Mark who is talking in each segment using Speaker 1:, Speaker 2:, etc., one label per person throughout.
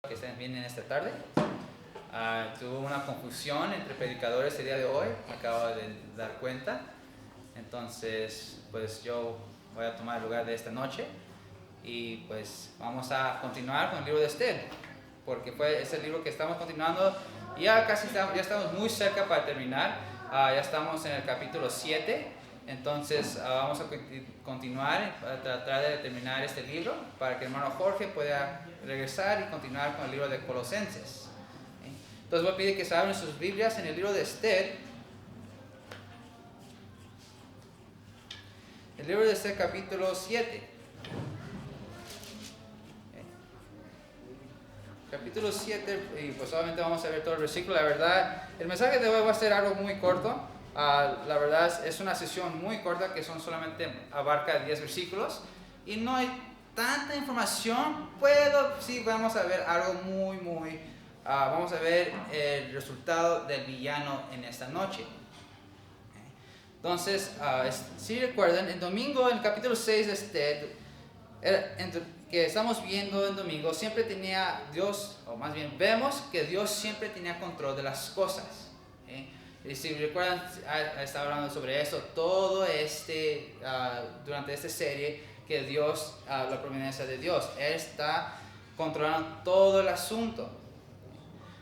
Speaker 1: Que estén bien en esta tarde. Tuvo una confusión entre predicadores el día de hoy, me acabo de dar cuenta. Entonces, pues yo voy a tomar el lugar de esta noche y pues vamos a continuar con el libro de Esther, porque es el libro que estamos continuando. Ya estamos muy cerca para terminar. Ya estamos en el capítulo 7. Entonces vamos a continuar para tratar de terminar este libro para que el hermano Jorge pueda regresar y continuar con el libro de Colosenses. Entonces voy a pedir que se abran sus Biblias en el libro de Esther. El libro de Esther capítulo 7. Capítulo 7, y pues obviamente vamos a ver todo el versículo. La verdad, el mensaje de hoy va a ser algo muy corto. La verdad es una sesión muy corta que solamente abarca 10 versículos y no hay tanta información. Sí vamos a ver algo vamos a ver el resultado del villano en esta noche. Entonces, si recuerdan, el domingo en el capítulo 6 de Esther, que estamos viendo el domingo, siempre tenía Dios, o más bien vemos que Dios siempre tenía control de las cosas. Y si recuerdan, estaba hablando sobre eso durante esta serie, que Dios, la providencia de Dios, Él está controlando todo el asunto.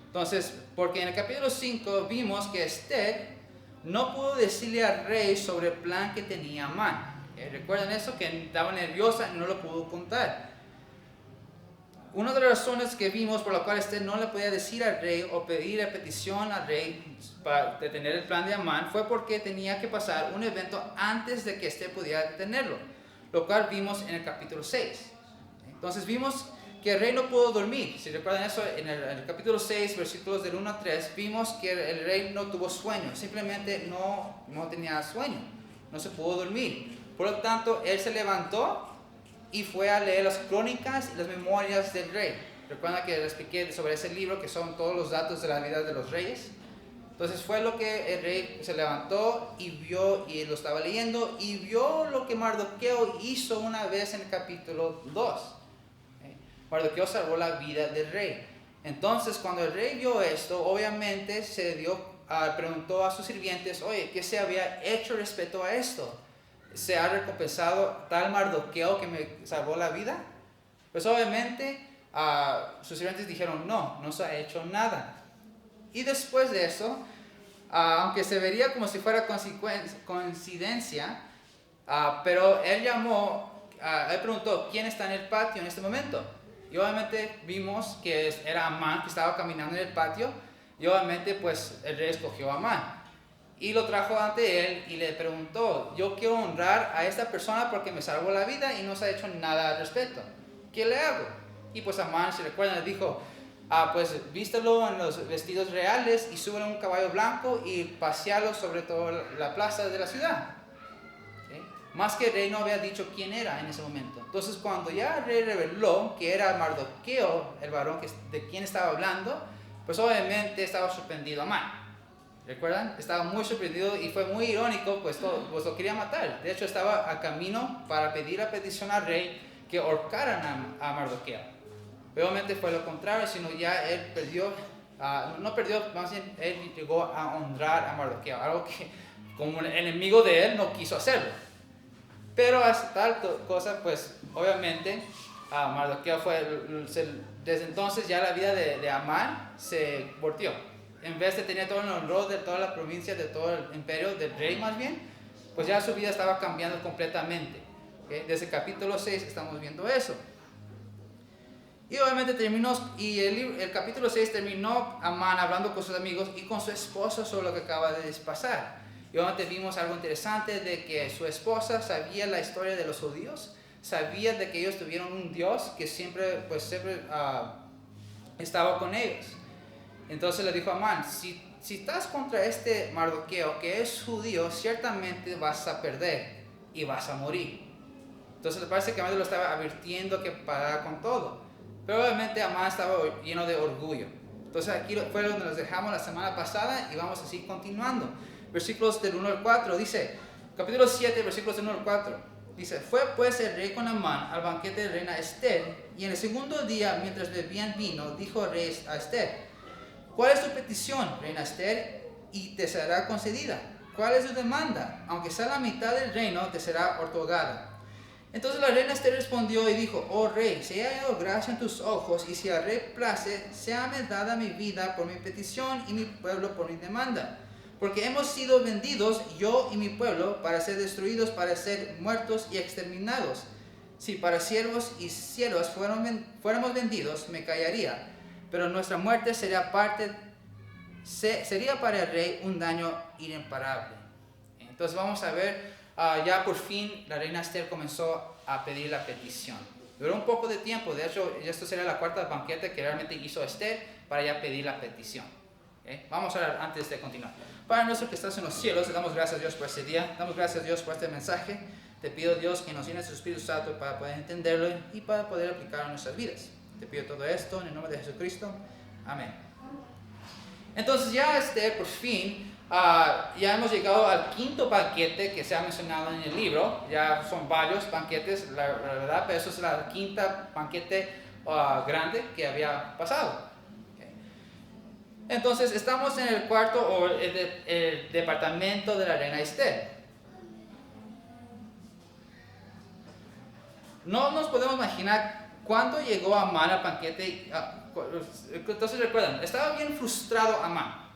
Speaker 1: Entonces, porque en el capítulo 5 vimos que Esther no pudo decirle al rey sobre el plan que tenía Amán. ¿Recuerdan eso? Que estaba nerviosa y no lo pudo contar. Una de las razones que vimos por la cual Esther no le podía decir al rey o pedir la petición al rey para detener el plan de Amán fue porque tenía que pasar un evento antes de que Esther pudiera detenerlo, lo cual vimos en el capítulo 6. Entonces vimos que el rey no pudo dormir. Si recuerdan eso, en el capítulo 6, versículos del 1 a 3, vimos que el rey no tuvo sueño, simplemente no tenía sueño, no se pudo dormir. Por lo tanto, él se levantó y fue a leer las crónicas y las memorias del rey. Recuerda que les expliqué sobre ese libro que son todos los datos de la vida de los reyes. Entonces fue lo que el rey se levantó y vio, y lo estaba leyendo, y vio lo que Mardoqueo hizo una vez en el capítulo 2. Mardoqueo salvó la vida del rey. Entonces cuando el rey vio esto, obviamente preguntó a sus sirvientes, oye, ¿qué se había hecho respecto a esto? ¿Se ha recompensado tal Mardoqueo que me salvó la vida? Pues obviamente sus sirvientes dijeron, no se ha hecho nada. Y después de eso, aunque se vería como si fuera coincidencia, pero él preguntó, ¿quién está en el patio en este momento? Y obviamente vimos que era Amán que estaba caminando en el patio, y obviamente pues el rey escogió a Amán. Y lo trajo ante él y le preguntó, yo quiero honrar a esta persona porque me salvó la vida y no se ha hecho nada al respecto. ¿Qué le hago? Y pues Amán, si recuerdan, le dijo, pues vístelo en los vestidos reales y súbelo en un caballo blanco y pasealo sobre toda la plaza de la ciudad. ¿Okay? Más que el rey no había dicho quién era en ese momento. Entonces cuando ya el rey reveló que era Mardoqueo, el varón de quien estaba hablando, pues obviamente estaba sorprendido Amán. ¿Recuerdan? Estaba muy sorprendido y fue muy irónico, pues lo quería matar. De hecho, estaba a camino para pedir la petición al rey que ahorcaran a Mardoqueo. Pero obviamente fue lo contrario, sino ya él más bien él llegó a honrar a Mardoqueo, algo que como el enemigo de él no quiso hacerlo. Pero hasta tal cosa, pues obviamente Mardoqueo desde entonces ya la vida de Amán se volteó. En vez de tener todo el honor de toda la provincia, de todo el imperio, del rey más bien, pues ya su vida estaba cambiando completamente. ¿Okay? Desde el capítulo 6 estamos viendo eso. Y obviamente el capítulo 6 terminó Amán hablando con sus amigos y con su esposa sobre lo que acaba de pasar. Y obviamente vimos algo interesante de que su esposa sabía la historia de los judíos, sabía de que ellos tuvieron un Dios que siempre estaba con ellos. Entonces le dijo a Amán, si estás contra este Mardoqueo que es judío, ciertamente vas a perder y vas a morir. Entonces le parece que Amán lo estaba advirtiendo que parara con todo. Pero obviamente Amán estaba lleno de orgullo. Entonces aquí fue donde nos dejamos la semana pasada y vamos a seguir continuando. Versículos del 1 al 4 dice, capítulo 7, versículos del 1 al 4. Dice, fue pues el rey con Amán al banquete de la reina Esther, y en el segundo día, mientras bebían vino, dijo el rey a Esther, ¿cuál es tu petición, reina Esther? Y te será concedida. ¿Cuál es tu demanda? Aunque sea la mitad del reino, te será otorgada. Entonces la reina Esther respondió y dijo, oh rey, si he hallado gracia en tus ojos, y si al rey place, séame dada mi vida por mi petición y mi pueblo por mi demanda. Porque hemos sido vendidos, yo y mi pueblo, para ser destruidos, para ser muertos y exterminados. Si para siervos y siervas fuéramos vendidos, me callaría. Pero nuestra muerte sería para el rey un daño irreparable. Entonces vamos a ver, ya por fin la reina Esther comenzó a pedir la petición. Duró un poco de tiempo, de hecho esto sería la cuarta banquete que realmente hizo Esther para ya pedir la petición. Vamos a ver antes de continuar. Padre nuestro que estás en los cielos, te damos gracias a Dios por este día, damos gracias a Dios por este mensaje. Te pido Dios que nos llenes de tu Espíritu Santo para poder entenderlo y para poder aplicarlo en nuestras vidas. Te pido todo esto en el nombre de Jesucristo. Amén. Entonces ya por fin, ya hemos llegado al quinto banquete que se ha mencionado en el libro. Ya son varios banquetes, la verdad, pero eso es la quinta banquete grande que había pasado. Entonces estamos en el cuarto o el departamento de la reina Esther. No nos podemos imaginar cuándo llegó Amán al banquete. Entonces recuerdan, estaba bien frustrado Amán.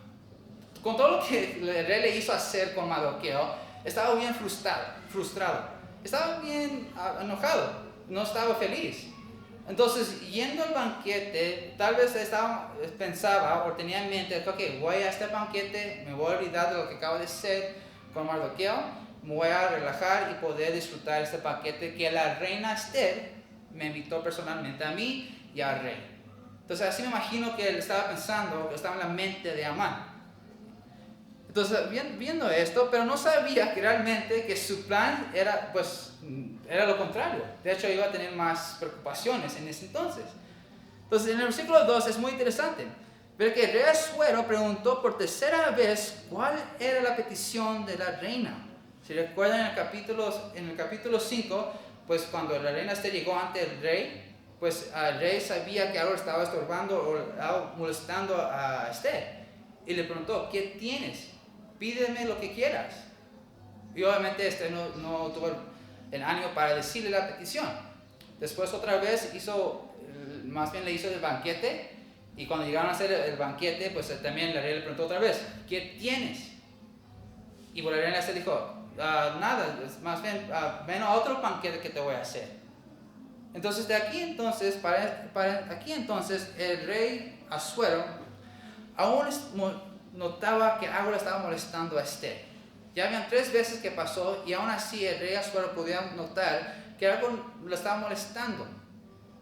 Speaker 1: Con todo lo que el rey le hizo hacer con Mardoqueo, estaba bien frustrado. Estaba bien enojado, no estaba feliz. Entonces, yendo al banquete, tal vez pensaba o tenía en mente, ok, voy a este banquete, me voy a olvidar de lo que acabo de hacer con Mardoqueo, me voy a relajar y poder disfrutar este banquete que la reina Esther me invitó personalmente a mí y al rey. Entonces, así me imagino que él estaba pensando, que estaba en la mente de Amán. Entonces, viendo esto, pero no sabía que realmente que su plan era lo contrario. De hecho, iba a tener más preocupaciones en ese entonces. Entonces, en el versículo 2 es muy interesante. Ver que el rey Asuero preguntó por tercera vez cuál era la petición de la reina. Si recuerdan en el capítulo 5, pues cuando la reina Esther llegó ante el rey, pues el rey sabía que algo estaba estorbando o algo molestando a Esther. Y le preguntó, ¿qué tienes? Pídeme lo que quieras. Y obviamente Esther no tuvo el ánimo para decirle la petición. Después otra vez le hizo el banquete. Y cuando llegaron a hacer el banquete, pues también la reina le preguntó otra vez, ¿qué tienes? Y la reina Esther dijo, nada, más bien ven a otro banquete que te voy a hacer. Entonces para aquí entonces el rey Asuero aún notaba que algo le estaba molestando a Esther. Ya habían 3 veces que pasó y aún así el rey Asuero podía notar que algo lo estaba molestando.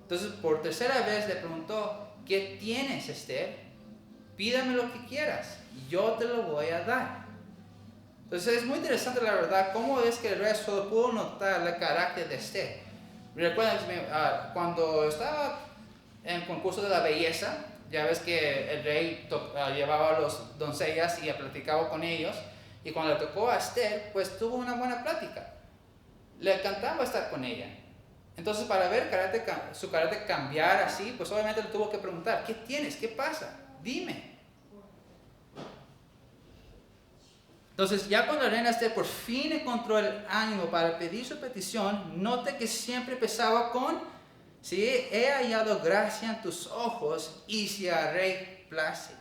Speaker 1: Entonces por tercera vez le preguntó, ¿qué tienes, Esther? Pídame lo que quieras y yo te lo voy a dar. Entonces es muy interesante la verdad cómo es que el rey Asuero pudo notar el carácter de Esther. Recuerden, cuando estaba en el concurso de la belleza, ya ves que el rey llevaba a los doncellas y platicaba con ellos. Y cuando le tocó a Esther, pues tuvo una buena plática. Le encantaba estar con ella. Entonces, para ver su carácter cambiar así, pues obviamente le tuvo que preguntar, ¿qué tienes? ¿Qué pasa? Dime. Entonces, ya cuando la reina Esther por fin encontró el ánimo para pedir su petición, note que siempre empezaba con, si he hallado gracia en tus ojos y si al rey place.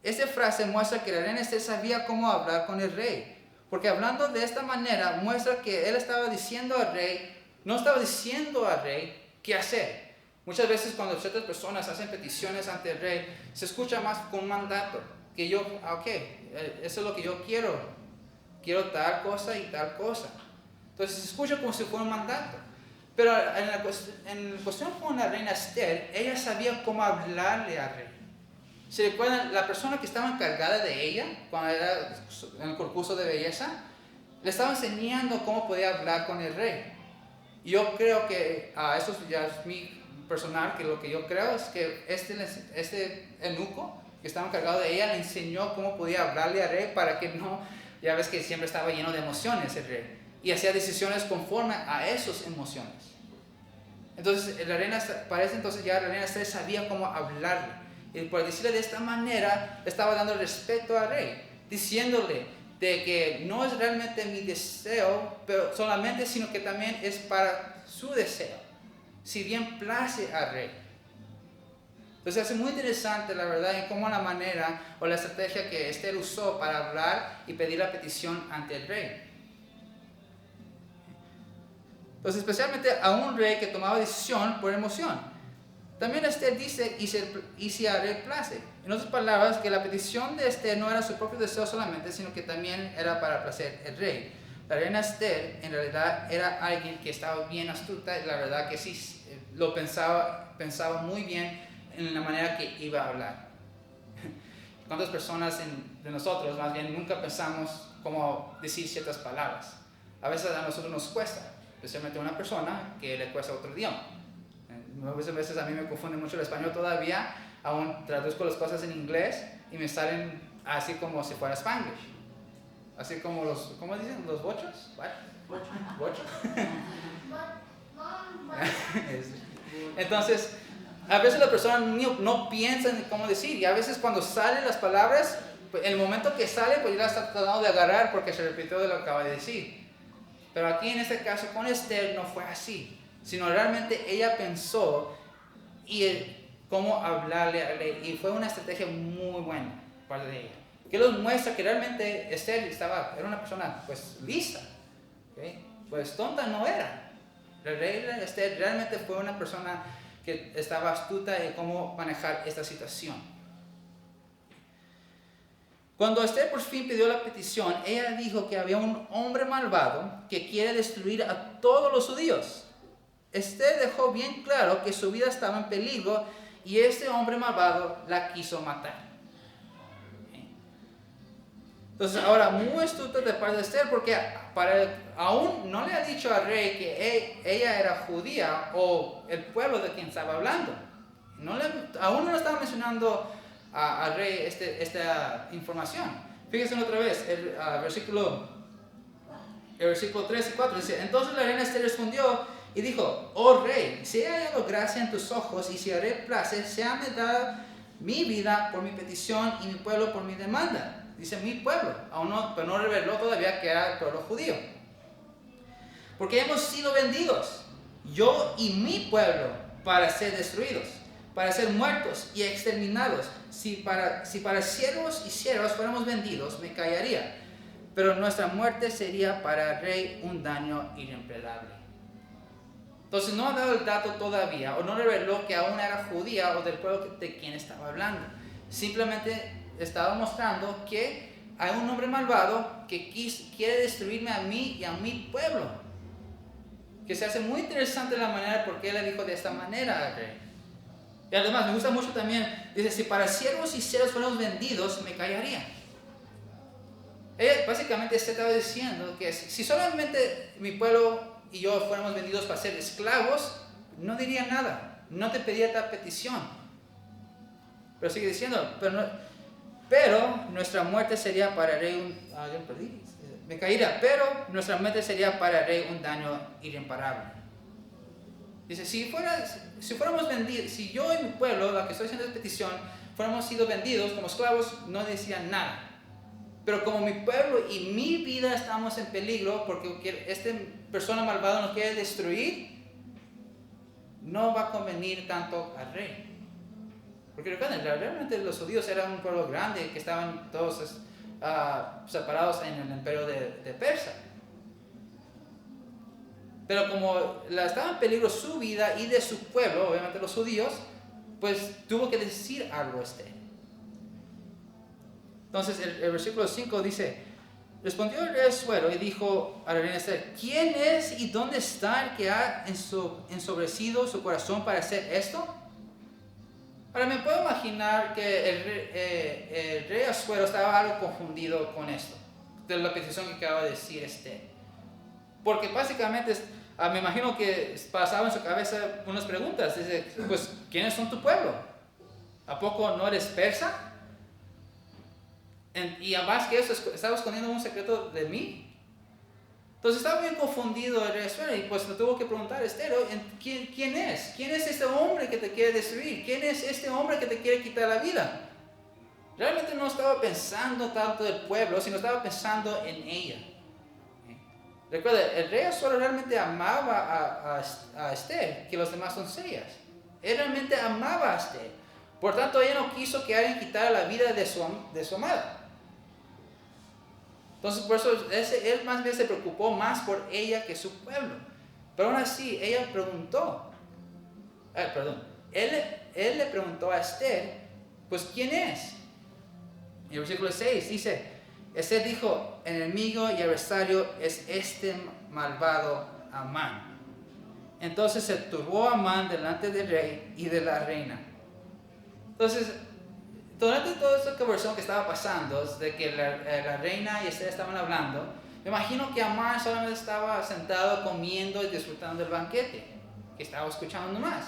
Speaker 1: Esta frase muestra que la reina Esther sabía cómo hablar con el rey, porque hablando de esta manera muestra que él estaba diciendo al rey, no estaba diciendo al rey qué hacer. Muchas veces cuando ciertas personas hacen peticiones ante el rey, se escucha más con un mandato, que eso es lo que yo quiero tal cosa y tal cosa. Entonces se escucha como si fuera un mandato. Pero en la cuestión con la reina Esther, ella sabía cómo hablarle al rey. ¿Se recuerdan? La persona que estaba encargada de ella, cuando era en el concurso de belleza, le estaba enseñando cómo podía hablar con el rey. Y yo creo que, eso ya es mi personal, que lo que yo creo es que este eunuco que estaba encargado de ella le enseñó cómo podía hablarle al rey para que no, ya ves que siempre estaba lleno de emociones el rey. y hacía decisiones conforme a esas emociones. Entonces, parece entonces ya la reina Esther sabía cómo hablarle. Y por decirle de esta manera, le estaba dando respeto al rey, diciéndole de que no es realmente mi deseo, pero solamente, sino que también es para su deseo, si bien place al rey. Entonces es muy interesante, la verdad, en cómo la manera o la estrategia que Esther usó para hablar y pedir la petición ante el rey. Entonces, especialmente a un rey que tomaba decisión por emoción. También Esther dice, y si al rey place. En otras palabras, que la petición de Esther no era su propio deseo solamente, sino que también era para placer el rey. La reina Esther, en realidad, era alguien que estaba bien astuta, y la verdad que sí, lo pensaba muy bien en la manera que iba a hablar. ¿Cuántas personas de nosotros, más bien, nunca pensamos cómo decir ciertas palabras? A veces a nosotros nos cuesta, especialmente a una persona que le cuesta otro idioma. A veces a mí me confunde mucho el español todavía, aún traduzco las cosas en inglés y me salen así como si fuera Spanglish. Así como ¿cómo dicen? ¿Los bochos? ¿Bochos? Entonces, a veces la persona no piensa en cómo decir, y a veces cuando salen las palabras, pues, el momento que sale, pues ya la está tratando de agarrar porque se repitió de lo que acaba de decir. Pero aquí en este caso con Esther no fue así, sino realmente ella pensó cómo hablarle a rey, y fue una estrategia muy buena parte de ella, que nos muestra que realmente Esther era una persona pues lista, ¿okay? Pues tonta no era. La reina Esther realmente fue una persona que estaba astuta en cómo manejar esta situación. Cuando Esther por fin pidió la petición, ella dijo que había un hombre malvado que quiere destruir a todos los judíos. Esther dejó bien claro que su vida estaba en peligro y este hombre malvado la quiso matar. Entonces, ahora, muy astuto de parte de Esther, porque aún no le ha dicho al rey que ella era judía o el pueblo de quien estaba hablando. Aún no le estaba mencionando al rey esta información. Fíjense otra vez, el versículo 3 y 4 dice: entonces la reina Esther respondió y dijo: oh rey, si he hallado gracia en tus ojos y si al rey place, séame dada mi vida por mi petición y mi pueblo por mi demanda. Dice mi pueblo, pero no reveló todavía que era el pueblo judío. Porque hemos sido vendidos, yo y mi pueblo, para ser destruidos, para ser muertos y exterminados. Si para siervos y siervas fuéramos vendidos, me callaría. Pero nuestra muerte sería para el rey un daño irreparable. Entonces no ha dado el dato todavía, o no reveló que aún era judía o del pueblo de quien estaba hablando. Simplemente estaba mostrando que hay un hombre malvado que quiere destruirme a mí y a mi pueblo. Que se hace muy interesante la manera por qué le dijo de esta manera al rey. Y además me gusta mucho también, dice: si para siervos y siervas fuéramos vendidos, me callaría. Básicamente se estaba diciendo que si solamente mi pueblo y yo fuéramos vendidos para ser esclavos, no diría nada, no te pediría tal petición. Pero sigue diciendo, pero nuestra muerte sería para el rey me caería, pero nuestra muerte sería para el rey un daño irreparable. Dice: si fuéramos vendidos, si yo y mi pueblo, la que estoy haciendo esta petición, fuéramos sido vendidos como esclavos, no decían nada. Pero como mi pueblo y mi vida estamos en peligro porque esta persona malvada nos quiere destruir, no va a convenir tanto al rey. Porque recuerden, realmente los judíos eran un pueblo grande que estaban todos separados en el imperio de Persia. Pero como estaba en peligro su vida y de su pueblo, obviamente los judíos, pues tuvo que decir algo Entonces el versículo 5 dice: respondió el rey Asuero y dijo a la reina Esther: ¿quién es y dónde está el que ha ensobrecido su corazón para hacer esto? Ahora me puedo imaginar que el rey Asuero estaba algo confundido con esto, de la petición que acaba de decir Esther. Porque básicamente me imagino que pasaban en su cabeza unas preguntas. Dice: pues, ¿quiénes son tu pueblo? ¿A poco no eres persa? Y además que eso, ¿estaba escondiendo un secreto de mí? Entonces estaba bien confundido el rey Asuero y pues le tuvo que preguntar a Esther, ¿quién es? ¿Quién es este hombre que te quiere destruir? ¿Quién es este hombre que te quiere quitar la vida? Realmente no estaba pensando tanto del pueblo, sino estaba pensando en ella. Recuerda, el rey Asuero realmente amaba a Esther que las demás doncellas. Él realmente amaba a Esther. Por tanto, ella no quiso que alguien quitara la vida de su amada. Entonces, por eso él más bien se preocupó más por ella que su pueblo. Pero aún así, ella preguntó, él le preguntó a Esther, pues, ¿quién es? En el versículo 6 dice, Esther dijo, el enemigo y adversario es este malvado Amán. Entonces se turbó Amán delante del rey y de la reina. Entonces, durante toda esta conversación que estaba pasando, de que la reina y Esther estaban hablando, me imagino que Amán solamente estaba sentado comiendo y disfrutando del banquete, que estaba escuchando nomás.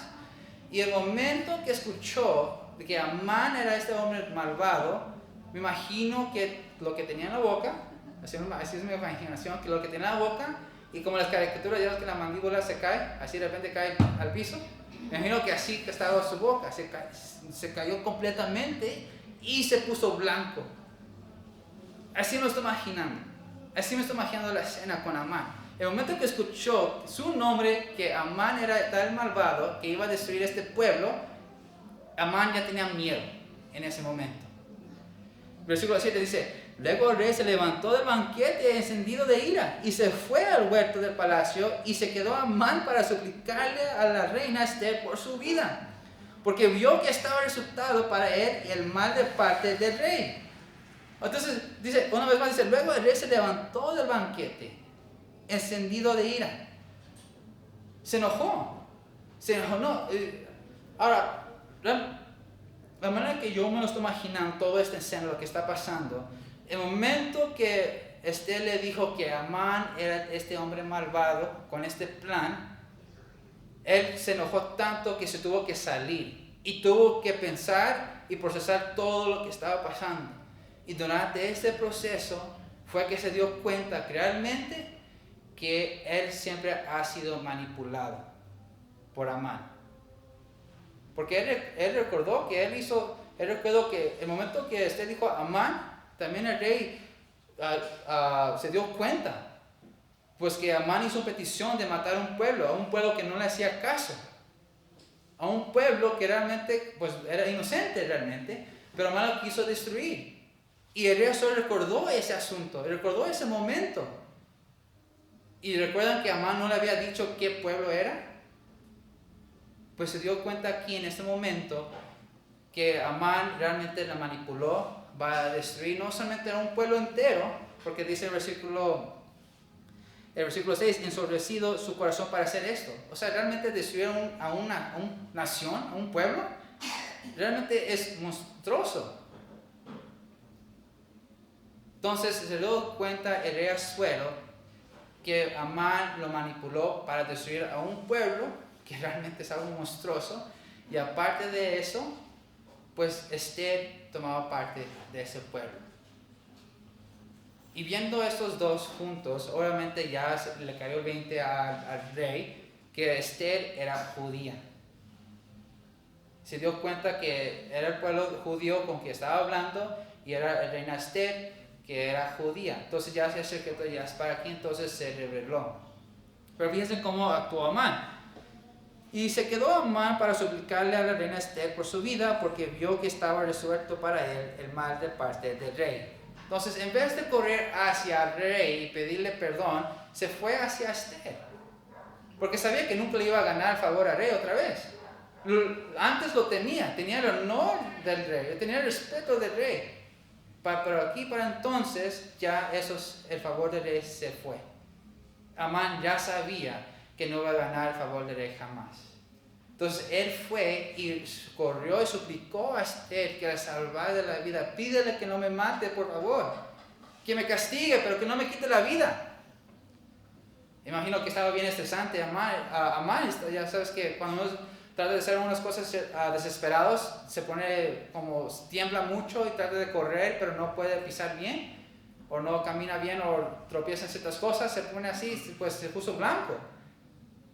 Speaker 1: Y el momento que escuchó de que Amán era este hombre malvado, me imagino que lo que tenía en la boca, así es mi imaginación, que lo que tenía en la boca, y como las caricaturas, ya ves que la mandíbula se cae, así de repente cae al piso, me imagino que así que estaba su boca, se cayó completamente y se puso blanco. Así me estoy imaginando. Así me estoy imaginando la escena con Amán. El momento que escuchó su nombre, que Amán era tal malvado que iba a destruir este pueblo, Amán ya tenía miedo en ese momento. Versículo 7 dice, luego el rey se levantó del banquete encendido de ira y se fue al huerto del palacio y se quedó Amán para suplicarle a la reina Esther por su vida, porque vio que estaba resultado para él el mal de parte del rey. Entonces, dice, una vez más dice, luego el rey se levantó del banquete encendido de ira. Se enojó. No. Ahora, la manera que yo me lo estoy imaginando todo esta escena, lo que está pasando, el momento que Esther le dijo que Amán era este hombre malvado con este plan, él se enojó tanto que se tuvo que salir y tuvo que pensar y procesar todo lo que estaba pasando. Y durante este proceso fue que se dio cuenta realmente que él siempre ha sido manipulado por Amán. Porque él recordó que él recordó que el momento que Esther dijo Amán, también el rey se dio cuenta, pues que Amán hizo petición de matar a un pueblo que no le hacía caso, a un pueblo que realmente pues, era inocente realmente, pero Amán lo quiso destruir. Y el rey solo recordó ese asunto, recordó ese momento. Y recuerdan que Amán no le había dicho qué pueblo era. Pues se dio cuenta aquí en este momento que Amán realmente la manipuló, va a destruir no solamente a un pueblo entero, porque dice el versículo 6, ensobrecido su corazón para hacer esto. O sea, realmente destruir a una nación, a un pueblo, realmente es monstruoso. Entonces se dio cuenta el rey Asuero que Amán lo manipuló para destruir a un pueblo que realmente es algo monstruoso, y aparte de eso, pues Esther tomaba parte de ese pueblo. Y viendo estos dos juntos, obviamente ya le cayó el 20 al rey que Esther era judía. Se dio cuenta que era el pueblo judío con quien estaba hablando y era la reina Esther, que era judía. Entonces ya se secreto ya es para aquí, entonces se reveló. Pero fíjense cómo actuó Amán. Y se quedó Amán para suplicarle a la reina Esther por su vida, porque vio que estaba resuelto para él el mal de parte del rey. Entonces, en vez de correr hacia el rey y pedirle perdón, se fue hacia Esther, porque sabía que nunca le iba a ganar el favor al rey otra vez. Antes lo tenía el honor del rey, tenía el respeto del rey. Pero aquí para entonces ya el favor del rey se fue. Amán ya sabía que no iba a ganar el favor del rey jamás. Entonces él fue y corrió y suplicó a Esther que la salvara de la vida. Pídele que no me mate, por favor, que me castigue, pero que no me quite la vida. Imagino que estaba bien estresante Amán. Ya sabes que cuando uno trata de hacer unas cosas desesperados, se pone como tiembla mucho y trata de correr, pero no puede pisar bien. o no camina bien o tropieza en ciertas cosas, se pone así, pues se puso blanco.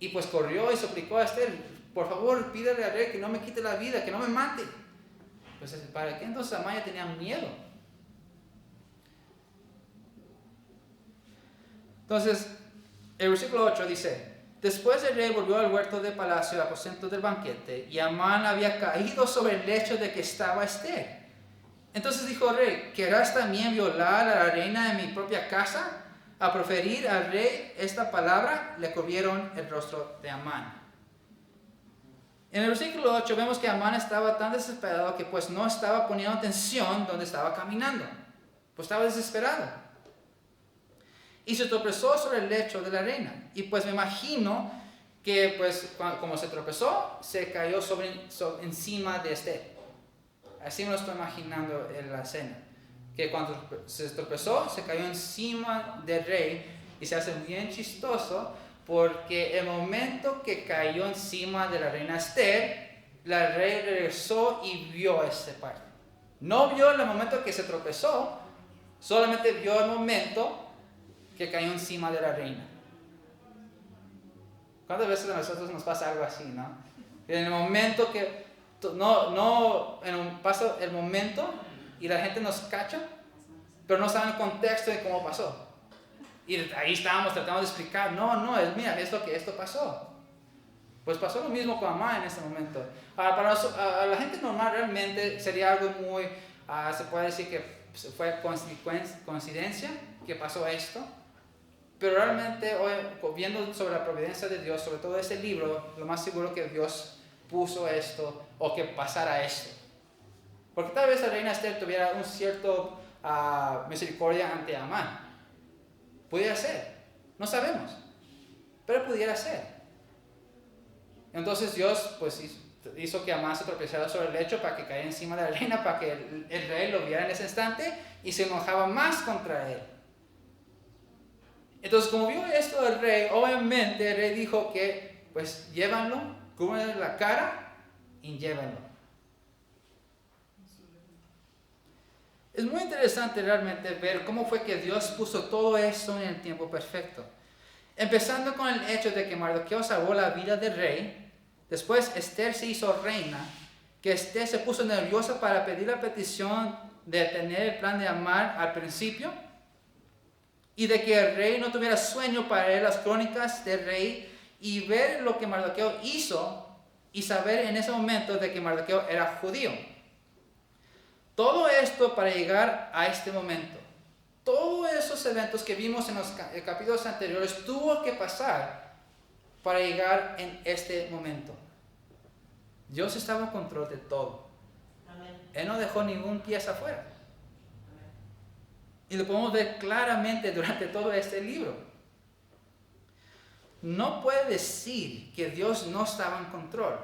Speaker 1: Y pues corrió y suplicó a Esther, por favor, pídele al rey que no me quite la vida, que no me mate. Pues para qué entonces Amaya tenía miedo. Entonces, el versículo 8 dice, después el rey volvió al huerto del palacio, al aposento del banquete, y Amán había caído sobre el lecho de que estaba Esther. Entonces dijo el rey, ¿querrás también violar a la reina de mi propia casa? A proferir al rey esta palabra, le cubrieron el rostro de Amán. En el versículo 8 vemos que Amán estaba tan desesperado que pues no estaba poniendo atención donde estaba caminando. Pues estaba desesperado. Y se tropezó sobre el lecho de la reina. Y pues me imagino que pues como se tropezó, se cayó encima de Esther. Así me lo estoy imaginando en la escena. Que cuando se tropezó, se cayó encima del rey. Y se hace bien chistoso porque el momento que cayó encima de la reina Esther, la rey regresó y vio ese parte. No vio el momento que se tropezó, solamente vio el momento que cayó encima de la reina. ¿Cuántas veces a nosotros nos pasa algo así, no? En el momento que pasa el momento y la gente nos cacha, pero no sabe el contexto de cómo pasó. Y ahí estábamos tratando de explicar, mira, es lo que esto pasó. Pues pasó lo mismo con Amán en ese momento. Para la gente normal realmente sería algo muy, se puede decir que fue coincidencia que pasó esto. Pero realmente, hoy, viendo sobre la providencia de Dios, sobre todo ese libro, lo más seguro que Dios puso esto o que pasara esto. Porque tal vez la reina Esther tuviera un cierto misericordia ante Amán. Pudiera ser, no sabemos, pero pudiera ser. Entonces Dios pues hizo que Amán se tropezara sobre el lecho para que cayera encima de la reina, para que el rey lo viera en ese instante y se enojaba más contra él. Entonces, como vio esto el rey, obviamente el rey dijo que, pues, llévanlo, cúbranle la cara y llévanlo. Es muy interesante realmente ver cómo fue que Dios puso todo eso en el tiempo perfecto. Empezando con el hecho de que Mardoqueo salvó la vida del rey, después Esther se hizo reina, que Esther se puso nerviosa para pedir la petición de tener el plan de Amán al principio, y de que el rey no tuviera sueño para leer las crónicas del rey y ver lo que Mardoqueo hizo y saber en ese momento de que Mardoqueo era judío. Todo esto para llegar a este momento. Todos esos eventos que vimos en los capítulos anteriores tuvo que pasar para llegar en este momento. Dios estaba en control de todo. Amén. Él no dejó ningún pie afuera. Y lo podemos ver claramente durante todo este libro. No puede decir que Dios no estaba en control.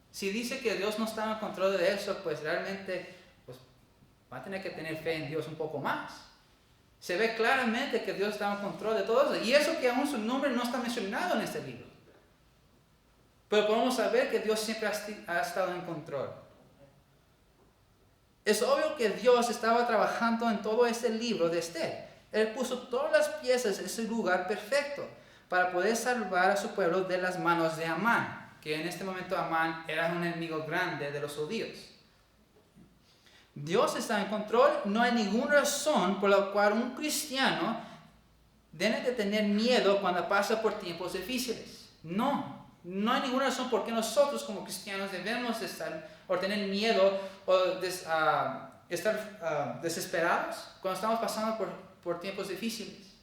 Speaker 1: Si dice que Dios no estaba en control de eso, pues realmente pues, va a tener que tener fe en Dios un poco más. Se ve claramente que Dios estaba en control de todo eso. Y eso que aún su nombre no está mencionado en este libro. Pero podemos saber que Dios siempre ha estado en control. Es obvio que Dios estaba trabajando en todo este libro de Esther. Él puso todas las piezas en su lugar perfecto para poder salvar a su pueblo de las manos de Amán, que en este momento Amán era un enemigo grande de los judíos. Dios está en control, no hay ninguna razón por la cual un cristiano debe de tener miedo cuando pasa por tiempos difíciles. No hay ninguna razón por qué nosotros como cristianos debemos estar o tener miedo o estar desesperados cuando estamos pasando por tiempos difíciles.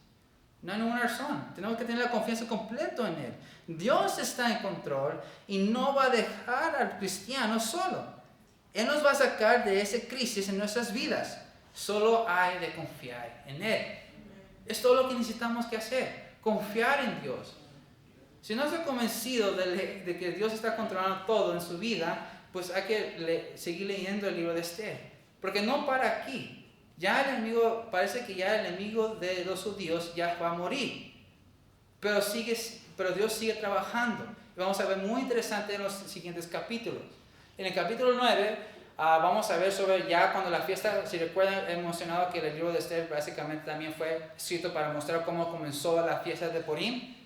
Speaker 1: No hay ninguna razón. Tenemos que tener la confianza completa en Él. Dios está en control y no va a dejar al cristiano solo. Él nos va a sacar de esa crisis en nuestras vidas. Solo hay de confiar en Él. Es todo lo que necesitamos que hacer. Confiar en Dios. Si no estoy convencido de que Dios está controlando todo en su vida, pues hay que seguir leyendo el libro de Esther. Porque no para aquí. Ya el enemigo, parece que ya el enemigo de los judíos ya va a morir. Pero Dios sigue trabajando. Y vamos a ver muy interesante en los siguientes capítulos. En el capítulo 9 Vamos a ver sobre ya cuando la fiesta, si recuerdan, he mencionado que el libro de Esther básicamente también fue escrito para mostrar cómo comenzó la fiesta de Purim.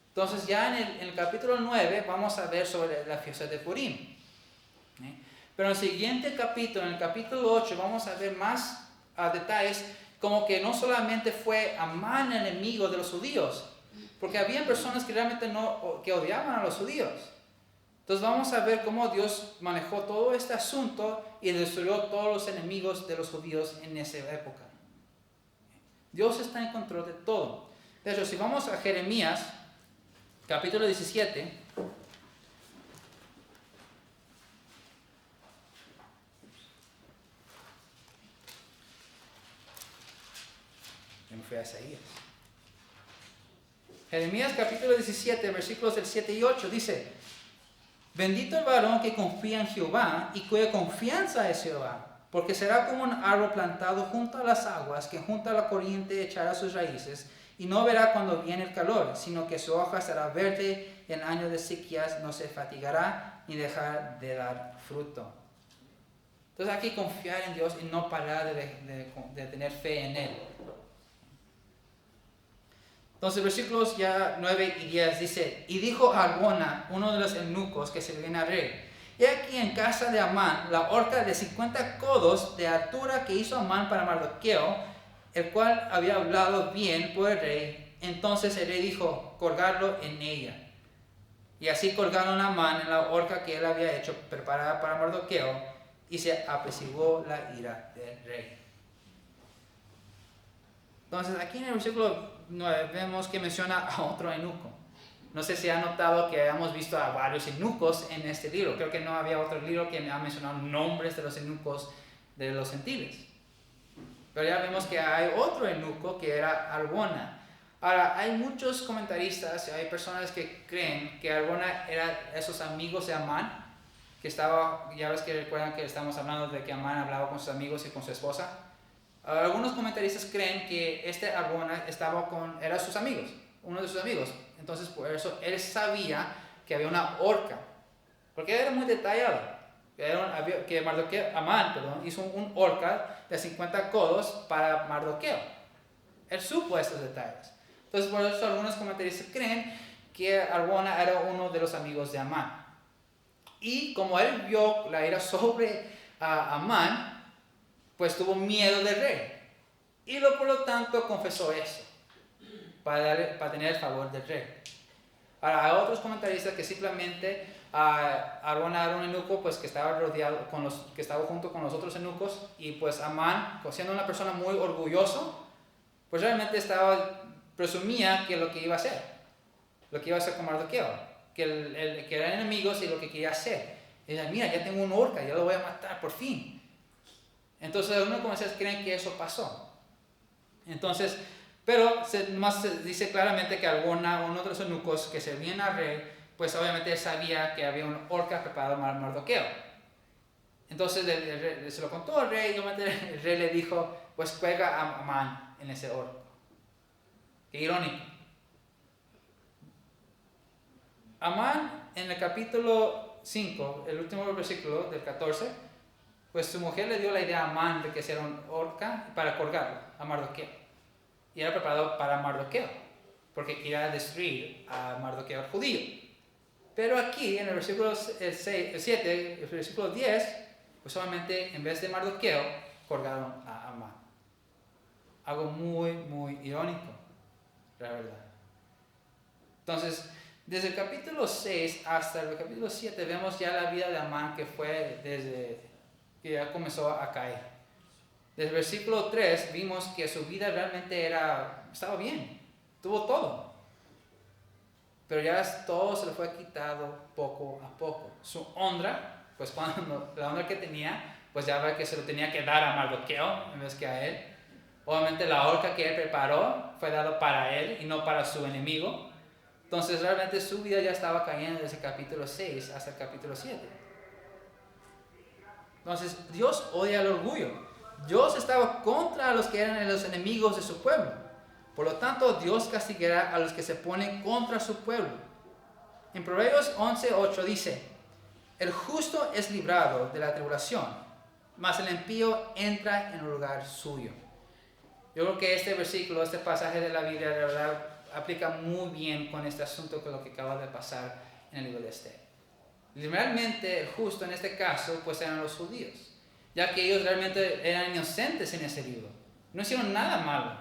Speaker 1: Entonces ya en el capítulo 9 vamos a ver sobre la fiesta de Purim. Pero en el siguiente capítulo, en el capítulo 8, vamos a ver más detalles, como que no solamente fue Amán el enemigo de los judíos, porque había personas que realmente que odiaban a los judíos. Entonces vamos a ver cómo Dios manejó todo este asunto y destruyó todos los enemigos de los judíos en esa época. Dios está en control de todo. De hecho, si vamos a Jeremías, capítulo 17, yo me fui a Isaías. Jeremías capítulo 17, versículos del 7 y 8 dice: bendito el varón que confía en Jehová y cuya confianza es Jehová, porque será como un árbol plantado junto a las aguas, que junto a la corriente echará sus raíces, y no verá cuando viene el calor, sino que su hoja estará verde, en año de sequías no se fatigará ni dejar de dar fruto. Entonces hay que confiar en Dios y no parar de tener fe en Él. Entonces versículos ya 9 y 10 dice: y dijo Arbona, uno de los eunucos que servían al rey: he aquí en casa de Amán la horca de 50 codos de altura que hizo Amán para Mardoqueo, el cual había hablado bien por el rey. Entonces el rey dijo: colgarlo en ella. Y así colgaron a Amán en la horca que él había hecho preparada para Mardoqueo, y se apaciguó la ira del rey. Entonces aquí en el versículo 9 vemos que menciona a otro eunuco. No sé si han notado que hemos visto a varios eunucos en este libro. Creo que no había otro libro que ha mencionado nombres de los eunucos de los gentiles. Pero ya vemos que hay otro eunuco que era Arbona. Ahora, hay muchos comentaristas, hay personas que creen que Arbona era esos amigos de Amán, que estaba, ya ves que recuerdan que estamos hablando de que Amán hablaba con sus amigos y con su esposa. Algunos comentaristas creen que este Arbona era sus amigos, uno de sus amigos. Entonces por eso él sabía que había una horca, porque era muy detallado. Amán hizo un horca de 50 codos para Mardoqueo. Él supo esos detalles. Entonces por eso algunos comentaristas creen que Arbona era uno de los amigos de Amán. Y como él vio la ira sobre Amán, pues tuvo miedo del rey. Y por lo tanto confesó eso, para tener el favor del rey. Ahora, hay otros comentaristas que simplemente Arbona era un eunuco, pues que estaba rodeado que estaba junto con los otros eunucos, y pues Amán, siendo una persona muy orgulloso, pues realmente presumía que lo que iba a hacer con Mardoqueo, que eran enemigos y lo que quería hacer. Y decía: mira, ya tengo un horca, ya lo voy a matar por fin. Entonces algunos comentaristas creen que eso pasó. Entonces, pero más se dice claramente que uno de los eunucos que servían al rey, pues obviamente sabía que había un horca preparado para Mardoqueo. Entonces se lo contó al rey, y obviamente el rey le dijo: pues cuelga a Amán en ese horca. Qué irónico. Amán, en el capítulo 5, el último versículo del 14, pues su mujer le dio la idea a Amán de que hiciera un horca para colgarlo a Mardoqueo. Y era preparado para Mardoqueo, porque quería destruir a Mardoqueo el judío. Pero aquí, en el versículo 7, el versículo 10, pues solamente en vez de Mardoqueo, colgaron a Amán. Algo muy, muy irónico, la verdad. Entonces, desde el capítulo 6 hasta el capítulo 7 vemos ya la vida de Amán, que fue desde que ya comenzó a caer. Desde el versículo 3 vimos que su vida realmente estaba bien, tuvo todo. Pero ya todo se le fue quitado poco a poco. Su honra, pues la honra que tenía, pues ya ve que se lo tenía que dar a Mardoqueo en vez que a él. Obviamente la horca que él preparó fue dado para él y no para su enemigo. Entonces realmente su vida ya estaba cayendo desde el capítulo 6 hasta el capítulo 7. Entonces Dios odia el orgullo. Dios estaba contra los que eran los enemigos de su pueblo. Por lo tanto, Dios castigará a los que se ponen contra su pueblo. En Proverbios 11:8 dice: el justo es librado de la tribulación, mas el impío entra en el lugar suyo. Yo creo que este versículo, este pasaje de la Biblia, de verdad, aplica muy bien con este asunto con lo que acaba de pasar en el libro de Esther. Realmente el justo en este caso, pues eran los judíos, ya que ellos realmente eran inocentes en ese libro. No hicieron nada malo.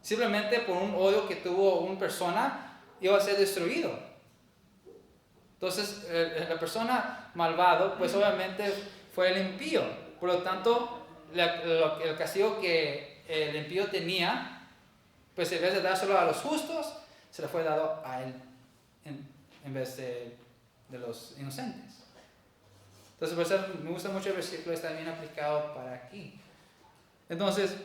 Speaker 1: Simplemente por un odio que tuvo una persona, iba a ser destruido. Entonces, la persona malvado, pues obviamente fue el impío. Por lo tanto, el castigo que el impío tenía, pues en vez de dárselo a los justos, se le fue dado a él en vez de los inocentes. Entonces, por eso me gusta mucho el versículo, está bien aplicado para aquí. Entonces,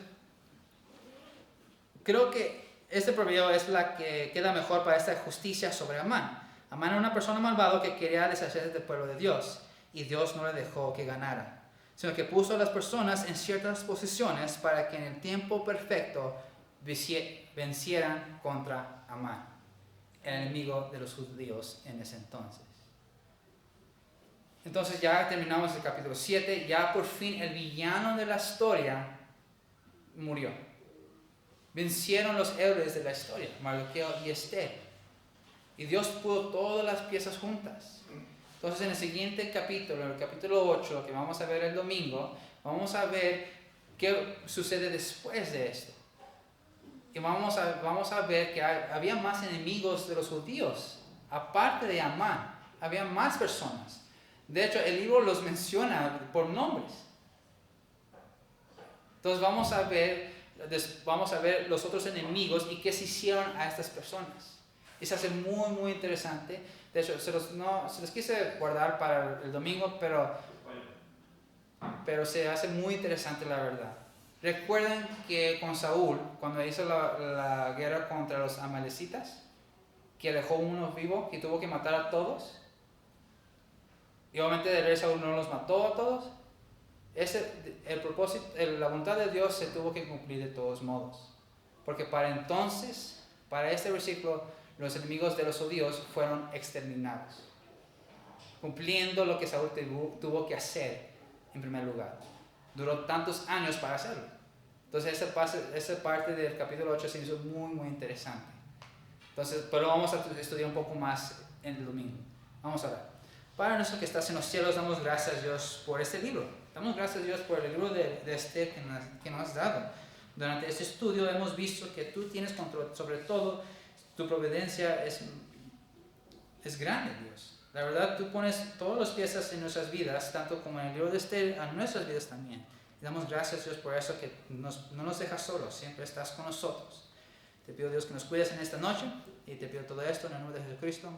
Speaker 1: creo que este proverbio es la que queda mejor para esta justicia sobre Amán. Amán era una persona malvada que quería deshacerse del pueblo de Dios, y Dios no le dejó que ganara, sino que puso a las personas en ciertas posiciones para que en el tiempo perfecto vencieran contra Amán, el enemigo de los judíos en ese entonces. Entonces ya terminamos el capítulo 7, ya por fin el villano de la historia murió. Vencieron los héroes de la historia, Mardoqueo y Esther. Y Dios puso todas las piezas juntas. Entonces en el siguiente capítulo, en el capítulo 8, que vamos a ver el domingo, vamos a ver qué sucede después de esto. Y vamos a ver que había más enemigos de los judíos, aparte de Amán, había más personas. De hecho, el libro los menciona por nombres. Entonces vamos a ver los otros enemigos y qué se hicieron a estas personas. Y se hace muy, muy interesante. De hecho, se los quise guardar para el domingo, pero se hace muy interesante la verdad. Recuerden que con Saúl, cuando hizo la guerra contra los amalecitas, que dejó uno vivo y tuvo que matar a todos. Y obviamente el rey Saúl no los mató a todos. El propósito, la voluntad de Dios se tuvo que cumplir de todos modos. Porque para entonces, para este versículo, los enemigos de los judíos fueron exterminados, cumpliendo lo que Saúl tuvo que hacer en primer lugar. Duró tantos años para hacerlo. Entonces esa parte del capítulo 8 se hizo muy, muy interesante. Entonces, pero vamos a estudiar un poco más en el domingo. Vamos a ver. Padre nuestro que estás en los cielos, damos gracias a Dios por este libro. Damos gracias a Dios por el libro de Esther que nos has dado. Durante este estudio hemos visto que tú tienes control sobre todo. Tu providencia es grande, Dios. La verdad, tú pones todas las piezas en nuestras vidas, tanto como en el libro de Esther, a nuestras vidas también. Y damos gracias, Dios, por eso que no nos dejas solos, siempre estás con nosotros. Te pido, Dios, que nos cuides en esta noche y te pido todo esto en el nombre de Jesucristo.